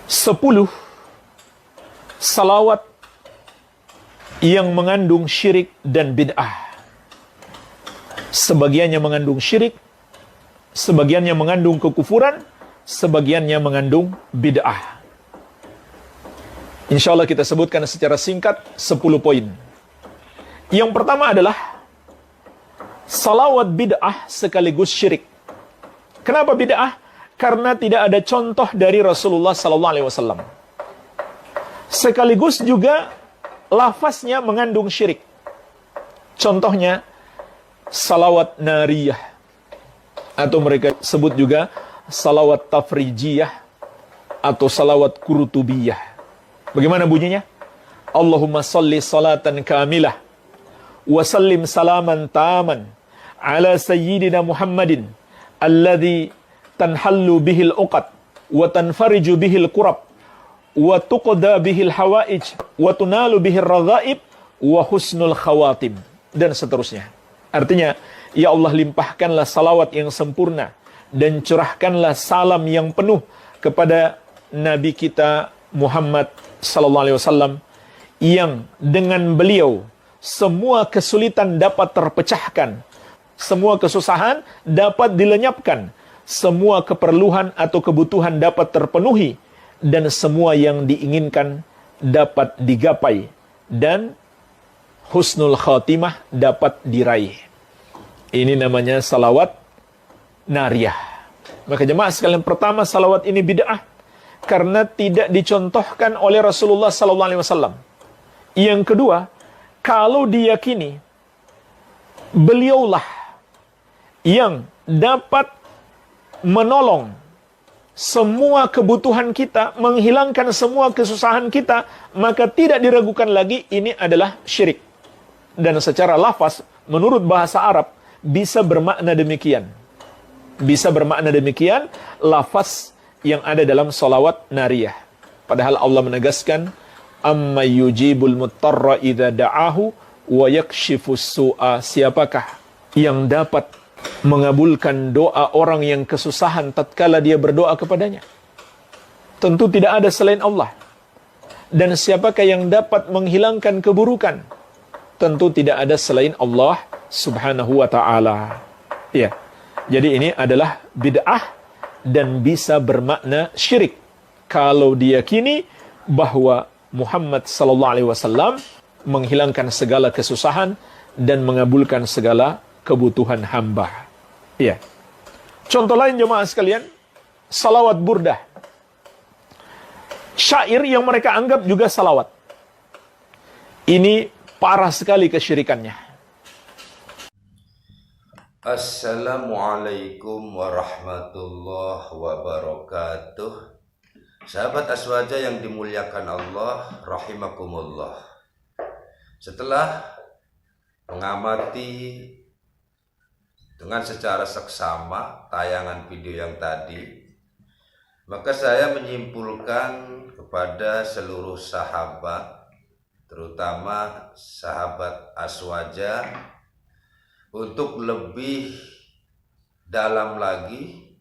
10 salawat yang mengandung syirik dan bid'ah. Sebagiannya mengandung syirik, sebagiannya mengandung kekufuran, sebagiannya mengandung bid'ah. Insya Allah kita sebutkan secara singkat 10 poin. Yang pertama adalah salawat bid'ah sekaligus syirik. Kenapa bid'ah? Karena tidak ada contoh dari Rasulullah SAW. Sekaligus juga lafaznya mengandung syirik. Contohnya salawat nariyah, atau mereka sebut juga salawat tafrijiyah atau salawat kurutubiyah. Bagaimana bunyinya? Allahumma salli salatan kamilah wa sallim salaman taman ala sayyidina Muhammadin alladhi tanhallu bihil uqad wa tanfariju bihil kurab wa tuqda bihil hawaij wa tunalu bihil raghaib wa husnul khawatim, dan seterusnya. Artinya, ya Allah, limpahkanlah salawat yang sempurna dan curahkanlah salam yang penuh kepada Nabi kita Muhammad sallallahu alaihi wasallam, yang dengan beliau semua kesulitan dapat terpecahkan, semua kesusahan dapat dilenyapkan, semua keperluan atau kebutuhan dapat terpenuhi, dan semua yang diinginkan dapat digapai, dan husnul khatimah dapat diraih. Ini namanya salawat nariyah. Maka jemaah sekalian, pertama, salawat ini bid'ah karena tidak dicontohkan oleh Rasulullah SAW. Yang kedua, kalau diyakini beliaulah yang dapat menolong semua kebutuhan kita, menghilangkan semua kesusahan kita, maka tidak diragukan lagi ini adalah syirik. Dan secara lafaz, menurut bahasa Arab, bisa bermakna demikian. Bisa bermakna demikian lafaz yang ada dalam salawat nariyah. Padahal Allah menegaskan, amma yujibul muttarra idza da'ahu wa yakshifus su'a. Siapakah yang dapat mengabulkan doa orang yang kesusahan tatkala dia berdoa kepadanya? Tentu tidak ada selain Allah. Dan siapakah yang dapat menghilangkan keburukan? Tentu tidak ada selain Allah Subhanahu wa ta'ala. Ya. Jadi ini adalah bid'ah dan bisa bermakna syirik kalau diyakini bahwa Muhammad sallallahu alaihi wasallam menghilangkan segala kesusahan dan mengabulkan segala kebutuhan hamba. Iya. Contoh lain jemaah sekalian, salawat burdah. Syair yang mereka anggap juga salawat. Ini parah sekali kesyirikannya. Assalamualaikum warahmatullahi wabarakatuh. Sahabat Aswaja yang dimuliakan Allah, rahimakumullah. Setelah mengamati dengan secara seksama tayangan video yang tadi, maka saya menyimpulkan kepada seluruh sahabat, terutama sahabat Aswaja, untuk lebih dalam lagi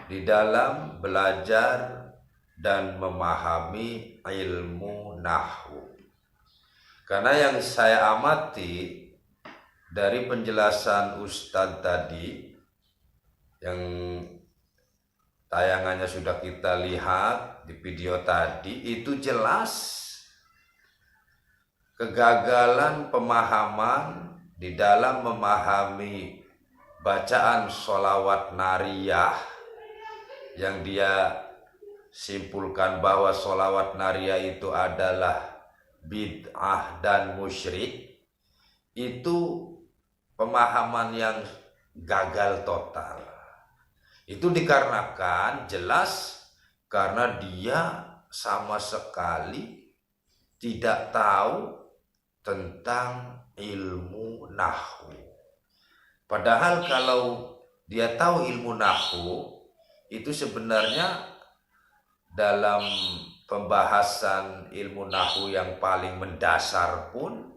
di dalam belajar dan memahami ilmu nahwu. Karena yang saya amati dari penjelasan Ustadz tadi, yang tayangannya sudah kita lihat di video tadi, itu jelas kegagalan pemahaman di dalam memahami bacaan sholawat nariyah, yang dia simpulkan bahwa sholawat nariyah itu adalah bid'ah dan musyrik. Itu pemahaman yang gagal total. Itu dikarenakan jelas karena dia sama sekali tidak tahu tentang ilmu nahwu. Padahal kalau dia tahu ilmu nahwu, itu sebenarnya dalam pembahasan ilmu nahwu yang paling mendasar pun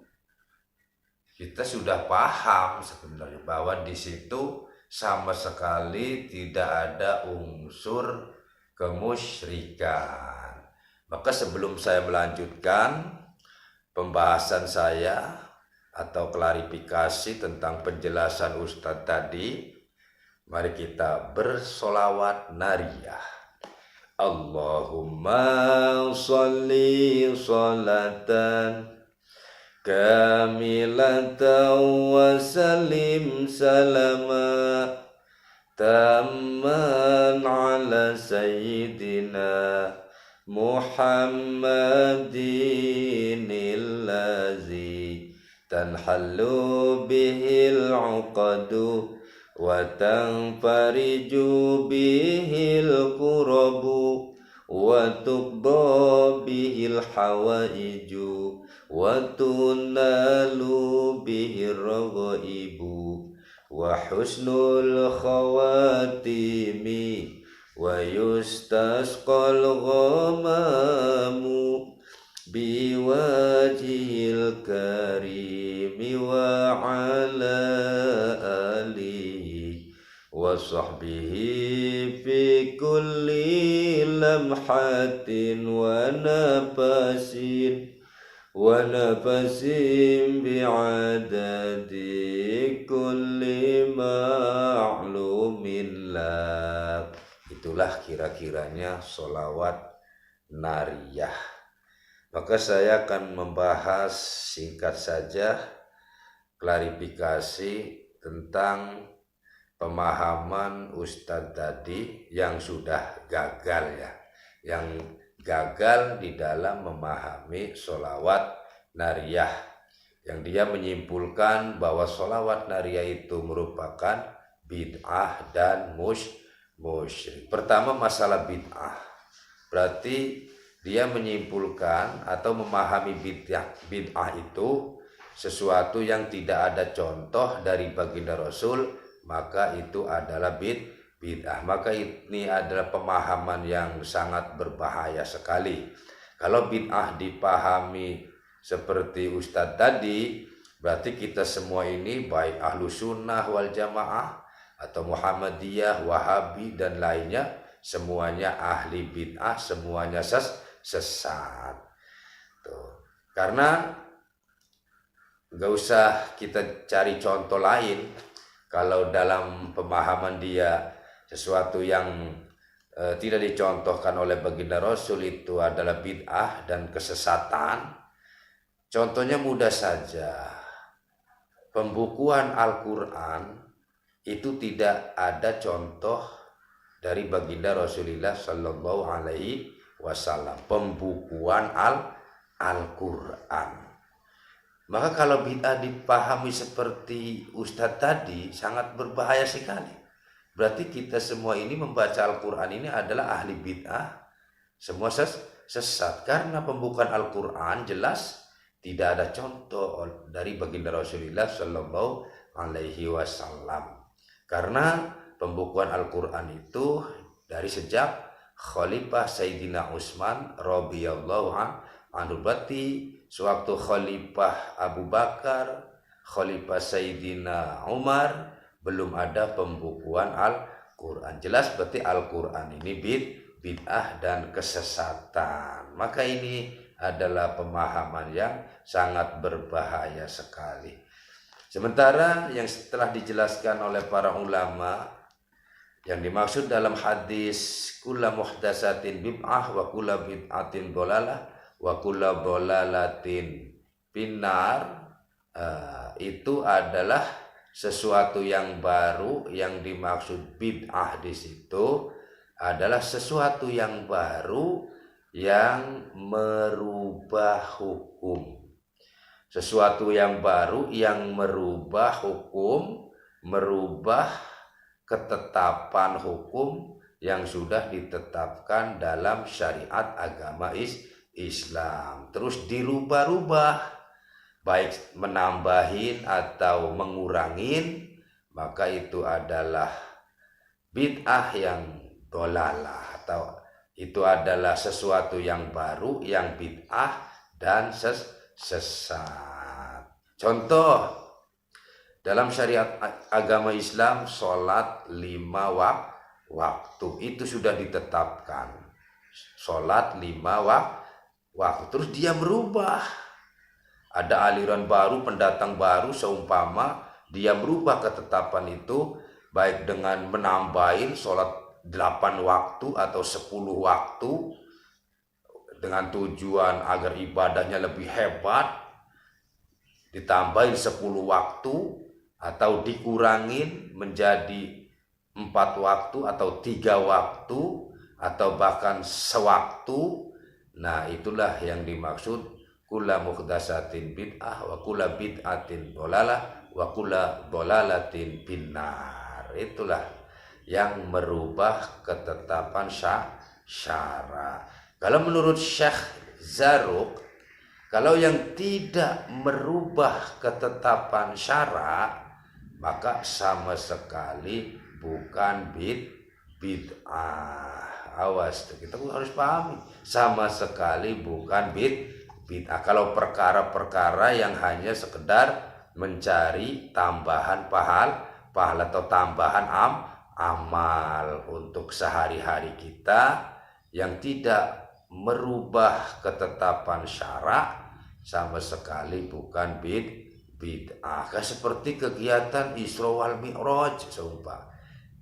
kita sudah paham sebenarnya bahwa di situ sama sekali tidak ada unsur kemusyrikan. Maka sebelum saya melanjutkan pembahasan saya atau klarifikasi tentang penjelasan Ustadz tadi, mari kita bersolawat nariyah. Allahumma sholli sholatan kamilatan wa salim salama tamman ala sayyidina Muhammadin allazi tanhallu bihil uqadu wa tanfariju bihil kurabu wa tuqda bihil hawaiju wa tunalu bihir raghaibu wa husnul khawatimi wa yustasqal ghamamu biwajhil karimi wa ala alihi wa sahbihi fi kulli lamhatin wa nafasin bi'adadi kulli ma'lumin lak. Itulah kira-kiranya sholawat nariyah. Maka saya akan membahas singkat saja klarifikasi tentang pemahaman Ustadz tadi yang sudah gagal ya, yang gagal di dalam memahami sholawat nariyah, yang dia menyimpulkan bahwa sholawat nariyah itu merupakan bid'ah dan musyrik. Pertama, masalah bid'ah, berarti dia menyimpulkan atau memahami bid'ah itu sesuatu yang tidak ada contoh dari baginda Rasul, maka itu adalah bid'ah. Maka ini adalah pemahaman yang sangat berbahaya sekali. Kalau bid'ah dipahami seperti Ustadz tadi, berarti kita semua ini baik ahlu sunnah wal jamaah atau Muhammadiyah, Wahabi dan lainnya, semuanya ahli bid'ah, semuanya sesat. Tuh. Karena nggak usah kita cari contoh lain. Kalau dalam pemahaman dia sesuatu yang tidak dicontohkan oleh baginda Rasul itu adalah bid'ah dan kesesatan, contohnya mudah saja. Pembukuan Al-Quran itu tidak ada contoh dari baginda Rasulullah Sallallahu Alaihi Wasallam. Pembukuan Al-Quran. Maka kalau bid'ah dipahami seperti Ustadz tadi, sangat berbahaya sekali. Berarti kita semua ini membaca Al-Quran ini adalah ahli bid'ah, semua sesat. Karena pembukaan Al-Quran jelas tidak ada contoh dari baginda Rasulullah Sallallahu Alaihi Wasallam. Karena pembukuan Al-Quran itu dari sejak Khalifah Sayyidina Utsman radhiyallahu anhu, berarti sewaktu Khalifah Abu Bakar, Khalifah Sayyidina Umar, belum ada pembukuan Al-Quran. Jelas berarti Al-Quran ini bid'ah dan kesesatan. Maka ini adalah pemahaman yang sangat berbahaya sekali. Sementara yang setelah dijelaskan oleh para ulama, yang dimaksud dalam hadis kulla muhdatsatin bid'ah wa kulla bid'atin dhalalah wa kulla dhalalatin finnar, itu adalah sesuatu yang baru. Yang dimaksud bid'ah di situ adalah sesuatu yang baru yang merubah hukum. Sesuatu yang baru yang merubah hukum, merubah ketetapan hukum yang sudah ditetapkan dalam syariat agama Islam. Terus dirubah-rubah, baik menambahin atau mengurangin, maka itu adalah bid'ah yang dhalalah, atau itu adalah sesuatu yang baru, yang bid'ah dan sesat. Contoh, dalam syariat agama Islam, sholat 5 waktu itu sudah ditetapkan. sholat 5 waktu. Terus dia berubah. Ada aliran baru, pendatang baru, seumpama dia berubah ketetapan itu, baik dengan menambahin sholat 8 waktu atau 10 waktu, dengan tujuan agar ibadahnya lebih hebat, ditambahin 10 waktu, atau dikurangin menjadi 4 waktu atau 3 waktu, atau bahkan sewaktu. Nah, itulah yang dimaksud kulla muhdatsatin bid'ah wa kulla bid'atin dhalalah wa kulla dhalalatin finnar. Itulah yang merubah ketetapan syara. Kalau menurut Syekh Zarruq, kalau yang tidak merubah ketetapan syara, maka sama sekali bukan bid'ah. Awas, kita harus pahami, sama sekali bukan bid'ah. Kalau perkara-perkara yang hanya sekedar mencari tambahan pahala atau tambahan amal untuk sehari-hari kita yang tidak merubah ketetapan syara, sama sekali bukan bid'ah. Seperti kegiatan Isra wal Mi'raj seumpama.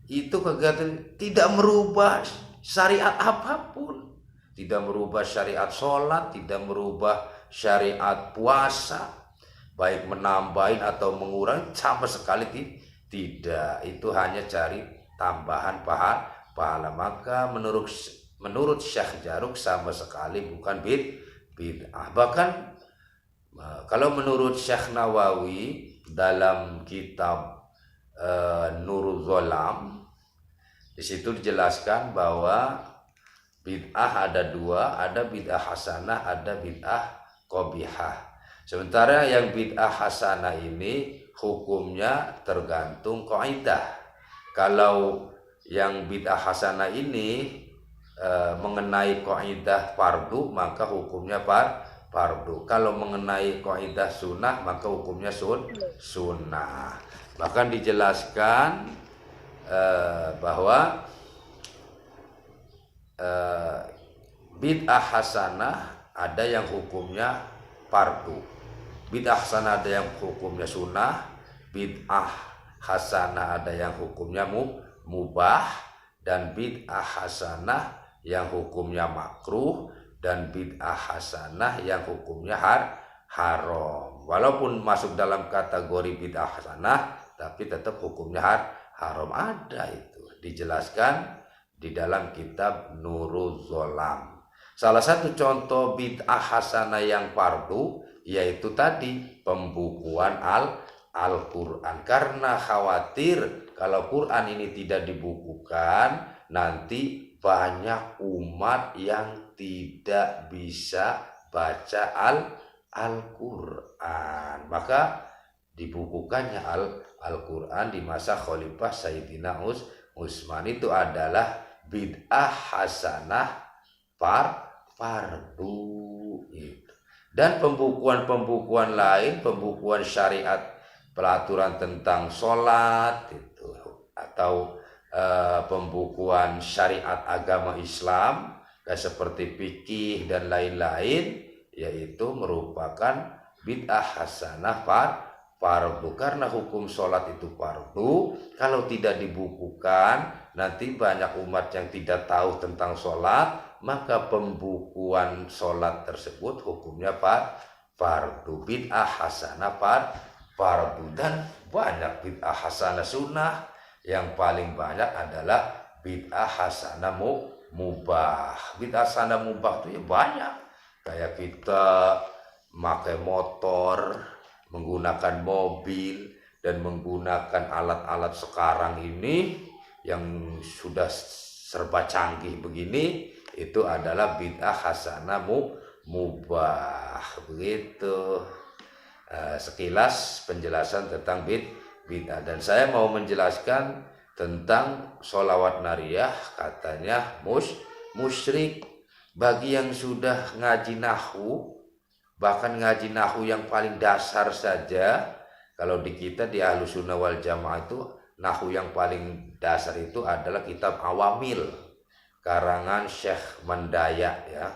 Itu kegiatan tidak merubah syariat apapun. Tidak merubah syariat sholat, tidak merubah syariat puasa, baik menambahin atau mengurangi, sama sekali tidak. Itu hanya cari tambahan pahala. Maka menurut Syekh Zarruq sama sekali bukan bid'ah. Bahkan kalau menurut Syekh Nawawi dalam kitab Nurul Zolam, di situ dijelaskan bahwa bid'ah ada 2, ada bid'ah hasanah, ada bid'ah qabihah. Sementara yang bid'ah hasanah ini hukumnya tergantung kaidah. Kalau yang bid'ah hasanah ini mengenai kaidah fardu, maka hukumnya fardu. Kalau mengenai kaidah sunnah, maka hukumnya sunnah. Bahkan dijelaskan bahwa bid'ah hasanah ada yang hukumnya fardu, bid'ah hasanah ada yang hukumnya sunnah, bid'ah hasanah ada yang hukumnya mubah, dan bid'ah hasanah yang hukumnya makruh, dan bid'ah hasanah yang hukumnya haram. Walaupun masuk dalam kategori bid'ah hasanah, tapi tetap hukumnya haram. Ada itu dijelaskan di dalam kitab Nurul Zolam. Salah satu contoh bid'ah hasanah yang fardu yaitu tadi pembukuan Al-Quran. Karena khawatir kalau Quran ini tidak dibukukan, nanti banyak umat yang tidak bisa baca Al-Quran. Maka dibukukannya Al-Quran di masa Khalifah Sayyidina Utsman. Itu adalah bid'ah hasanah fardu itu. Dan pembukuan lain, pembukuan syariat, peraturan tentang sholat itu, atau pembukuan syariat agama Islam seperti fikih dan lain-lain, yaitu merupakan bid'ah hasanah fardu. Karena hukum sholat itu fardu, kalau tidak dibukukan, nanti banyak umat yang tidak tahu tentang sholat, maka pembukuan sholat tersebut hukumnya fardu. Bid'ah hasanah fardu. Dan banyak bid'ah hasanah sunnah, yang paling banyak adalah bid'ah hasanah mubah. Bid'ah hasanah mubah itu ya banyak, kayak kita pakai motor, menggunakan mobil, dan menggunakan alat-alat sekarang ini yang sudah serba canggih begini, itu adalah bid'ah hasanah mubah. Begitu sekilas penjelasan tentang bid'ah. Dan saya mau menjelaskan tentang sholawat nariyah. Katanya musyrik bagi yang sudah ngaji nahwu, bahkan ngaji nahwu yang paling dasar saja. Kalau di kita di Ahlussunnah wal Jamaah itu nahwu yang paling dasar itu adalah kitab Awamil. karangan Syekh Mandaya ya.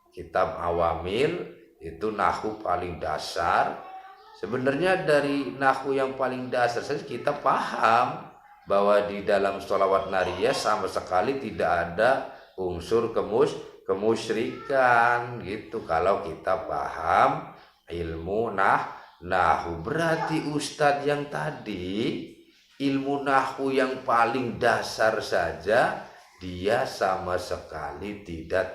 Kitab Awamil itu nahwu paling dasar. Sebenarnya dari nahwu yang paling dasar saja kita paham bahwa di dalam sholawat nariyah sama sekali tidak ada unsur kemusyrikan gitu. Kalau kita paham ilmu nahwu, berarti ustadz yang tadi ilmu nahwu yang paling dasar saja dia sama sekali tidak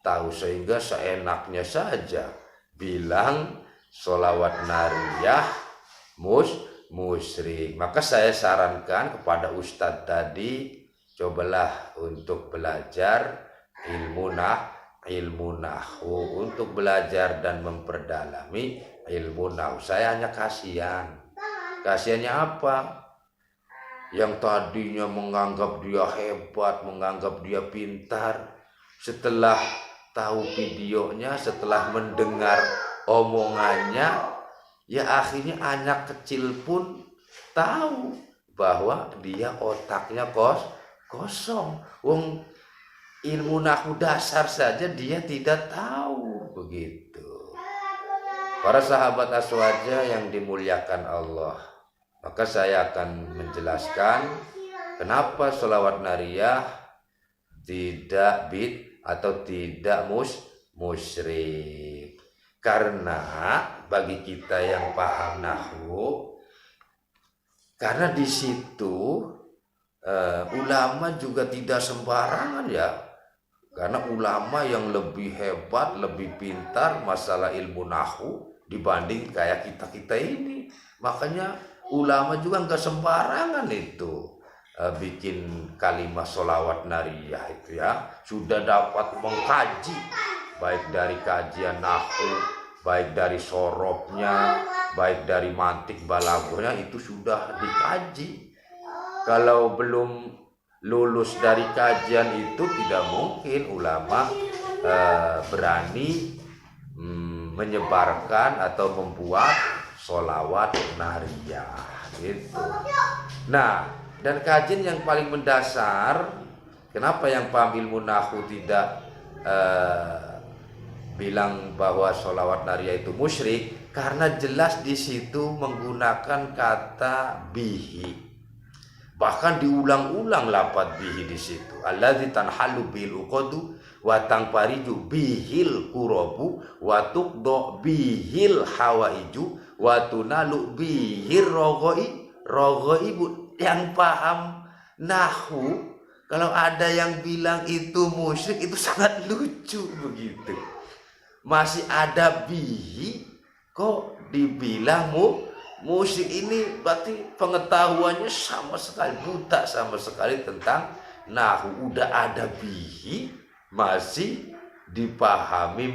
tahu, sehingga seenaknya saja bilang sholawat nariyah musyrik. Maka saya sarankan kepada ustadz tadi, cobalah untuk belajar ilmu nahwu, untuk belajar dan memperdalami ilmu nahwu. Saya hanya kasihannya apa? Yang tadinya menganggap dia hebat, menganggap dia pintar, setelah tahu videonya, setelah mendengar omongannya, ya akhirnya anak kecil pun tahu bahwa dia otaknya kosong. Wong ilmu nahwu dasar saja dia tidak tahu, begitu. Para sahabat aswaja yang dimuliakan Allah, maka saya akan menjelaskan kenapa sholawat nariyah tidak atau tidak musyrik. Karena bagi kita yang paham nahwu, karena di situ ulama juga tidak sembarangan ya. Karena ulama yang lebih hebat, lebih pintar masalah ilmu nahwu dibanding kayak kita ini. Makanya ulama juga nggak sembarangan itu bikin kalimat sholawat nariyah itu ya. Sudah dapat mengkaji, baik dari kajian nahwu, baik dari sorobnya, baik dari mantik balaghahnya, itu sudah dikaji. Kalau belum lulus dari kajian itu tidak mungkin ulama berani menyebarkan atau membuat sholawat nariyah gitu. Nah, dan kajian yang paling mendasar, kenapa yang paham ilmu nahwu tidak bilang bahwa sholawat nariyah itu musyrik? Karena jelas di situ menggunakan kata bihi. Bahkan diulang-ulang lafaz bihi di situ. Allazi tanhalu bil uqadu wa tangpariju bihil qurabu wa tuqdo bihil hawaiju wa tunalu bihir roghaibu. Yang paham nahwu, kalau ada yang bilang itu musyrik, itu sangat lucu begitu. Masih ada bihi kok dibilang musyrik, ini berarti pengetahuannya sama sekali buta sama sekali tentang nahwu. Udah ada bihi masih dipahami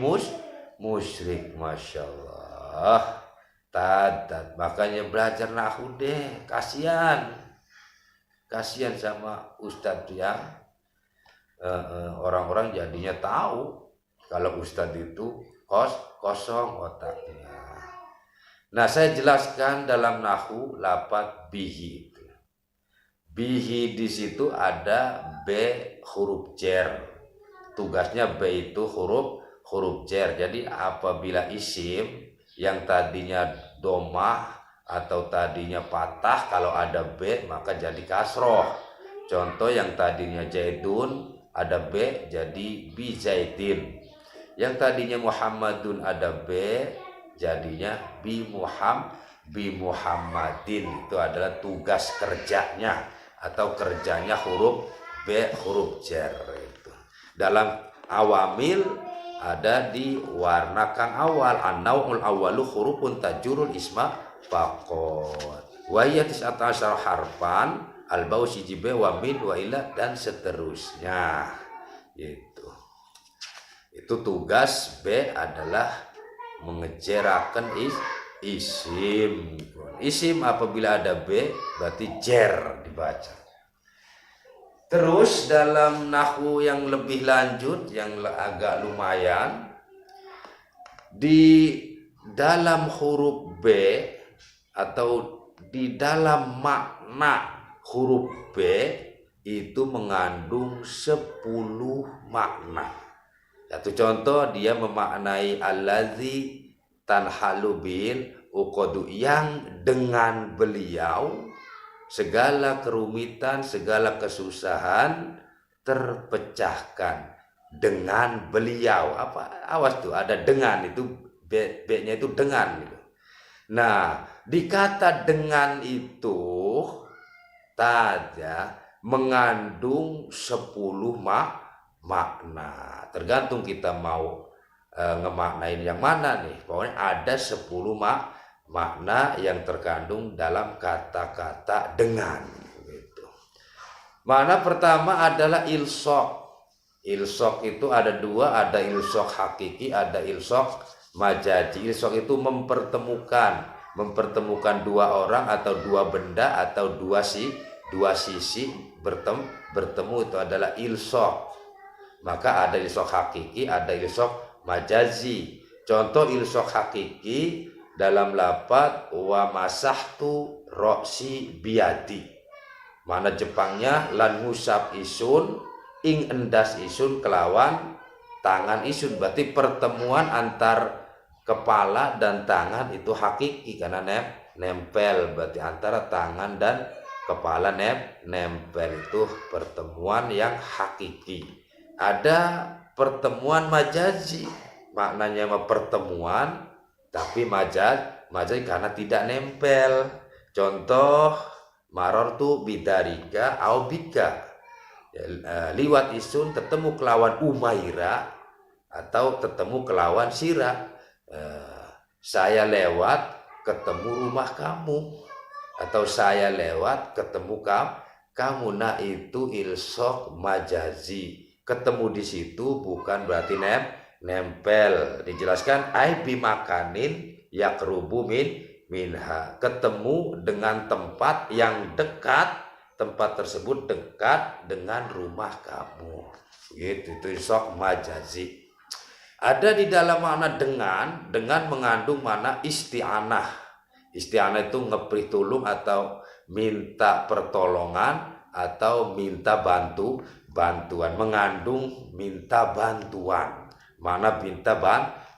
musyrik. Masya Allah. Tadat. Makanya belajar nahwu deh. Kasihan sama ustadz ya. Orang-orang jadinya tahu kalau ustadz itu kosong otaknya. Nah, saya jelaskan dalam nahwu lafaz bihi itu. Bihi di situ ada b huruf jar. Tugasnya b itu huruf jar. Jadi apabila isim yang tadinya domah atau tadinya patah, kalau ada b maka jadi kasroh. Contoh yang tadinya zaidun ada b jadi bi zaidin. Yang tadinya Muhammadun ada b jadinya bi Muhammadin. Itu adalah tugas kerjanya atau kerjanya huruf b huruf jar itu. Dalam awamil ada diwarnakan awal, an-naw'ul awwalu hurufun tajurul isma faqat wa hiya 19 harfan al-bau sijibe wa min wa ila dan seterusnya. Itu tugas B adalah mengejerakan isim. Isim apabila ada B berarti jer dibaca. Terus dalam nahwu yang lebih lanjut, yang agak lumayan, di dalam huruf B atau di dalam makna huruf B itu mengandung 10 makna. Satu contoh, dia memaknai allazi tanhalu bil uqadu, yang dengan beliau segala kerumitan, segala kesusahan terpecahkan. Dengan beliau, apa? Awas tuh, ada dengan itu, B-nya itu dengan gitu. Nah, di kata dengan itu saja mengandung 10 makna. Tergantung kita mau ngemaknain yang mana nih. Pokoknya ada 10 makna yang terkandung dalam kata-kata dengan gitu. Makna pertama adalah ilsok. Ilsok itu ada dua, ada ilsok hakiki, ada ilsok majazi. Ilsok itu mempertemukan dua orang atau dua benda atau dua sisi bertemu, itu adalah ilsok. Maka ada ilsok hakiki, ada ilsok majazi. Contoh ilsok hakiki dalam lafaz wa masahtu roksi biadi. Mana Jepangnya lan ngusap isun ing endas isun kelawan tangan isun. Berarti pertemuan antar kepala dan tangan itu hakiki karena nempel. Berarti antara tangan dan kepala nempel, itu pertemuan yang hakiki. Ada pertemuan majazi, maknanya pertemuan tapi majazi karena tidak nempel. Contoh marortu bidarika au bika, liwat isun ketemu kelawan Umaira atau ketemu kelawan Sira. Saya lewat ketemu rumah kamu, atau saya lewat ketemu kamu. Nah, itu ilsok majazi. Ketemu di situ bukan berarti nempel. Dijelaskan ai bimakanin yakrubu minha, ketemu dengan tempat yang dekat, tempat tersebut dekat dengan rumah kamu. Gitu, itu ilsok majazi. Ada di dalam makna dengan mengandung makna isti'anah. Isti'anah itu ngeprih tulung atau minta pertolongan atau minta bantuan, mengandung minta bantuan. Mana minta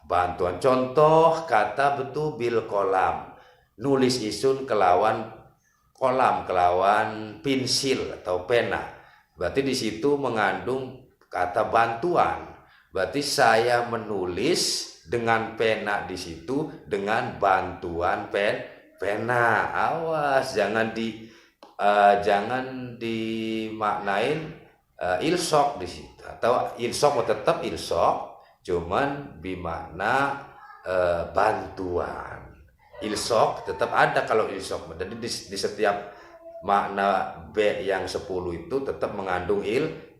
bantuan. Contoh kata betul bil kolam, nulis isun kelawan kolam, kelawan pensil atau pena. Berarti di situ mengandung kata bantuan. Berarti saya menulis dengan pena di situ dengan bantuan pena. Awas, jangan dimaknain ilsok di situ. Atau ilsok mau tetap ilsok, cuman bimakna bantuan. Ilsok tetap ada kalau ilsok. Jadi di setiap makna B yang 10 itu tetap mengandung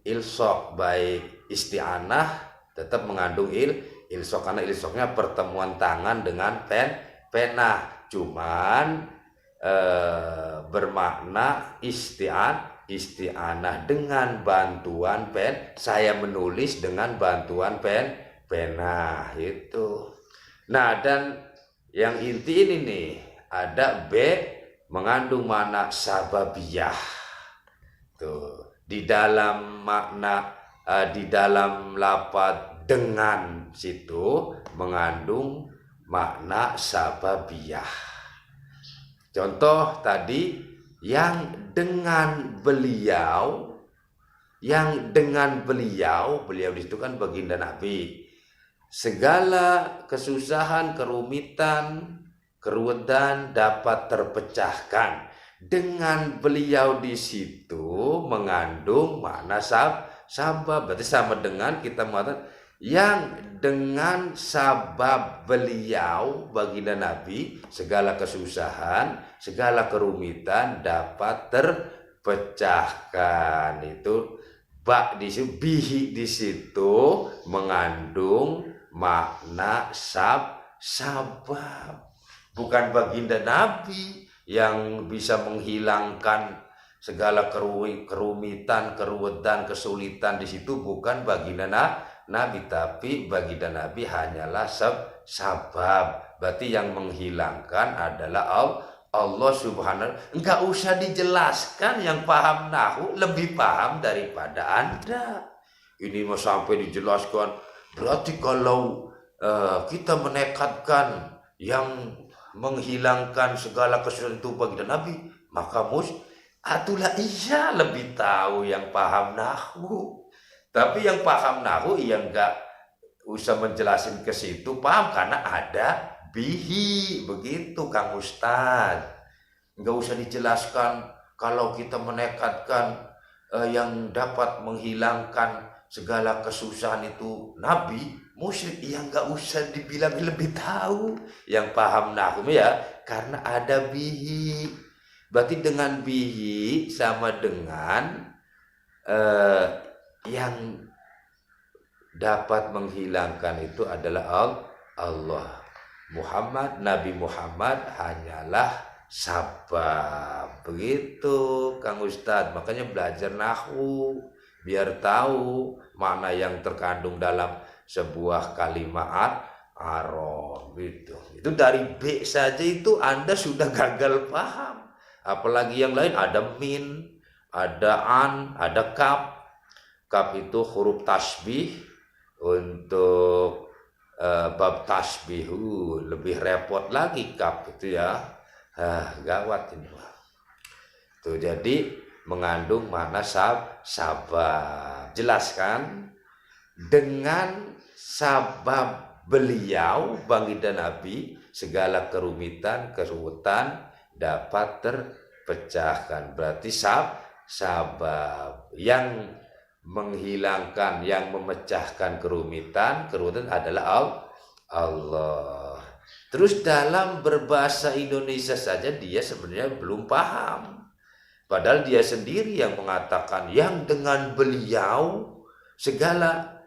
ilsok, baik isti'anah tetap mengandung ilsok karena ilsoknya pertemuan tangan dengan pena, cuman bermakna isti'anah dengan bantuan saya menulis dengan bantuan pena itu. Nah, dan yang inti ini nih, ada B mengandung makna sababiyah. Tuh, di dalam makna di dalam lafaz dengan situ mengandung makna sababiyah. Contoh tadi, yang dengan beliau di situ kan baginda Nabi. Segala kesusahan, kerumitan, keruwetan dapat terpecahkan. Dengan beliau di situ mengandung makna sabab. Berarti sama dengan kita mengatakan yang dengan sabab beliau baginda Nabi segala kesusahan, segala kerumitan dapat terpecahkan. Itu bak di situ, bihi di situ mengandung makna sabab. Bukan baginda Nabi yang bisa menghilangkan segala kerumitan, keruwetan, kesulitan di situ, bukan baginda Nabi, tapi baginda Nabi hanyalah sabab. Berarti yang menghilangkan adalah Allah subhanahu, enggak usah dijelaskan, yang paham nahu lebih paham daripada Anda. Ini mau sampai dijelaskan, berarti kalau kita menekatkan yang menghilangkan segala kesusahan itu bagi Nabi, maka atulah iya lebih tahu yang paham nahu. Tapi yang paham nahu yang enggak usah menjelasin ke situ, paham karena ada bihi, begitu Kang Ustad. Nggak usah dijelaskan kalau kita menekatkan yang dapat menghilangkan segala kesusahan itu Nabi, musyrik, ya nggak usah dibilang lebih tahu yang paham nahum ya, karena ada bihi. Berarti dengan bihi sama dengan yang dapat menghilangkan itu adalah Allah. Nabi Muhammad hanyalah sabab. Begitu Kang Ustadz. Makanya belajar nahwu biar tahu mana yang terkandung dalam sebuah kalimat arab gitu. Itu dari B saja itu Anda sudah gagal paham. Apalagi yang lain, ada min, ada an, ada kaf. Kaf itu huruf tasbih. Untuk bab tasbihu lebih repot lagi kaf itu ya. Gawat ini. Tuh, jadi mengandung makna sabab. Jelaskan dengan sabab beliau baginda Nabi segala kerumitan, kesulitan dapat terpecahkan. Berarti sabab yang menghilangkan, yang memecahkan kerumitan adalah Allah. Terus dalam berbahasa Indonesia saja dia sebenarnya belum paham. Padahal dia sendiri yang mengatakan yang dengan beliau segala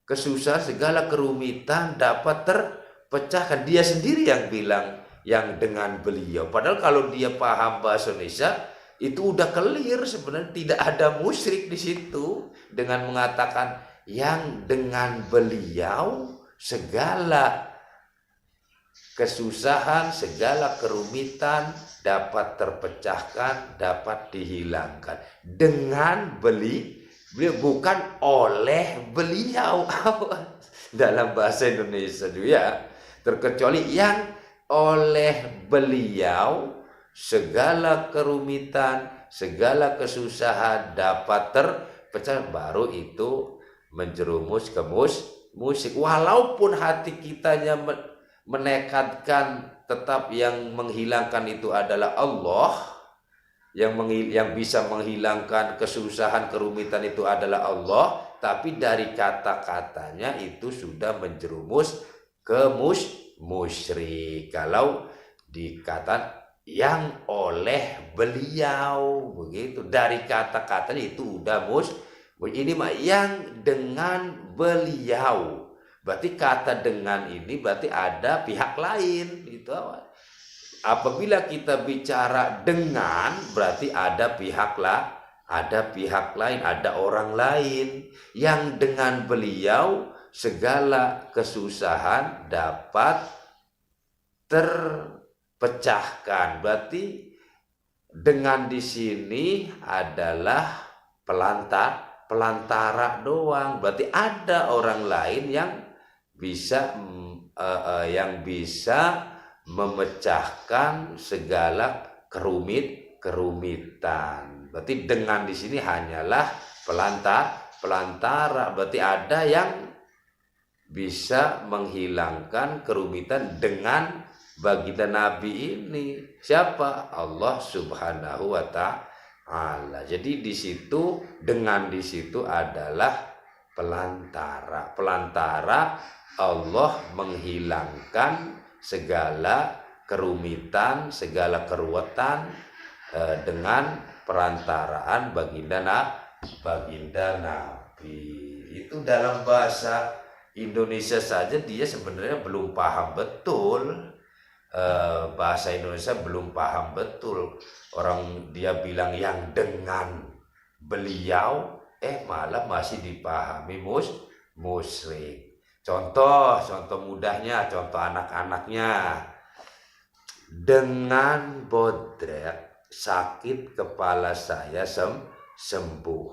kesusahan, segala kerumitan dapat terpecahkan. Dia sendiri yang bilang yang dengan beliau. Padahal kalau dia paham bahasa Indonesia itu udah clear, sebenarnya tidak ada musyrik di situ dengan mengatakan yang dengan beliau segala kesusahan, segala kerumitan dapat terpecahkan, dapat dihilangkan dengan beliau, bukan oleh beliau. Dalam bahasa Indonesia juga terkecuali yang oleh beliau segala kerumitan, segala kesusahan dapat terpecah, baru itu menjerumus ke musik. Walaupun hati kitanya menekatkan tetap yang menghilangkan itu adalah Allah, yang bisa menghilangkan kesusahan, kerumitan itu adalah Allah, tapi dari kata-katanya itu sudah menjerumus ke musyrik. Kalau dikatakan yang oleh beliau, begitu, dari kata-katanya itu udah ini mah yang dengan beliau. Berarti kata dengan ini berarti ada pihak lain gitu. Apabila kita bicara dengan berarti ada pihak lain, ada orang lain yang dengan beliau segala kesusahan dapat terpecahkan. Berarti dengan di sini adalah pelantara doang. Berarti ada orang lain yang bisa memecahkan segala kerumitan. Berarti dengan di sini hanyalah pelantara. Berarti ada yang bisa menghilangkan kerumitan dengan baginda Nabi ini. Siapa? Allah Subhanahu wa ta'ala. Jadi di situ, dengan di situ adalah pelantara. Pelantara Allah menghilangkan segala kerumitan, segala keruwetan dengan perantaraan baginda Nabi. Itu dalam bahasa Indonesia saja dia sebenarnya belum paham betul. Bahasa Indonesia belum paham betul. Orang dia bilang yang dengan beliau, malah masih dipahami musyrik. Contoh mudahnya, contoh anak-anaknya. Dengan bodrek sakit kepala saya sembuh.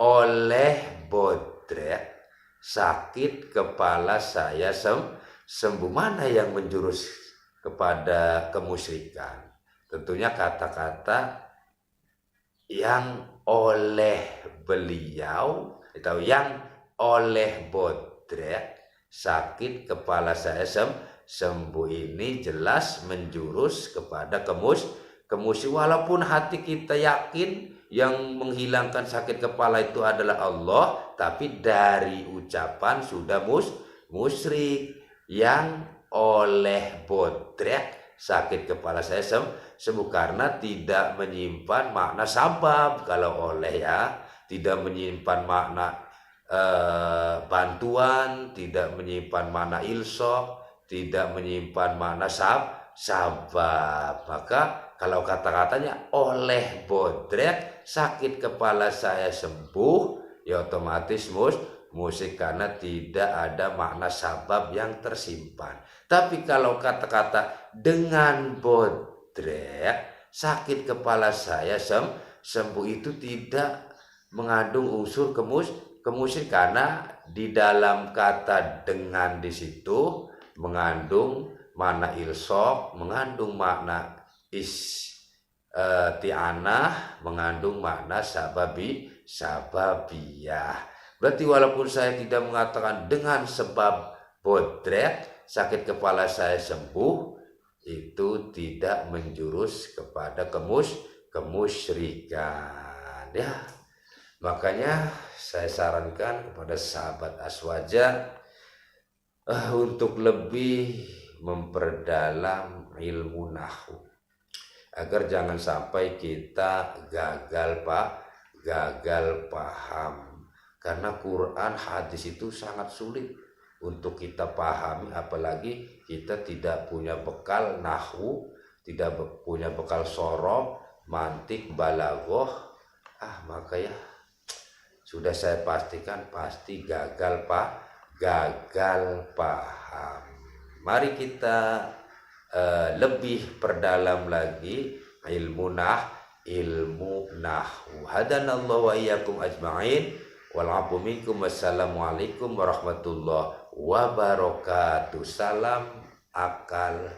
Oleh bodrek sakit kepala saya sembuh. Mana yang menjurus kepada kemusyrikan? Tentunya kata-kata yang oleh beliau atau yang oleh bodrek sakit kepala saya sembuh ini jelas menjurus kepada kemusyrikan. Walaupun hati kita yakin yang menghilangkan sakit kepala itu adalah Allah, tapi dari ucapan sudah musyrik. Yang oleh bodrek sakit kepala saya sembuh karena tidak menyimpan makna sabab. Kalau oleh ya tidak menyimpan makna bantuan, tidak menyimpan makna ilsok, tidak menyimpan makna sabab. Maka kalau kata-katanya oleh bodrek sakit kepala saya sembuh, ya otomatis musyrik karena tidak ada makna sabab yang tersimpan. Tapi kalau kata-kata dengan bodrek sakit kepala saya sembuh itu tidak mengandung unsur kemusyrikan karena di dalam kata dengan di situ mengandung makna ilsok, mengandung makna isti'anah, mengandung makna sababiyah. Berarti walaupun saya tidak mengatakan dengan sebab bodrek sakit kepala saya sembuh, itu tidak menjurus kepada kemusyrikan. Ya, makanya saya sarankan kepada sahabat Aswaja untuk lebih memperdalam ilmu nahwu agar jangan sampai kita gagal paham. Karena Quran hadis itu sangat sulit untuk kita pahami, apalagi kita tidak punya bekal nahwu, tidak punya bekal sorof, mantik, balaghah. Maka ya sudah saya pastikan pasti gagal paham. Mari kita lebih perdalam lagi ilmu nahwu. Hadanallahu wa iyyakum ajma'in. Walafu minkum. Wassalamualaikum warahmatullahi wabarakatuh. Salam akal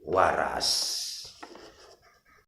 waras.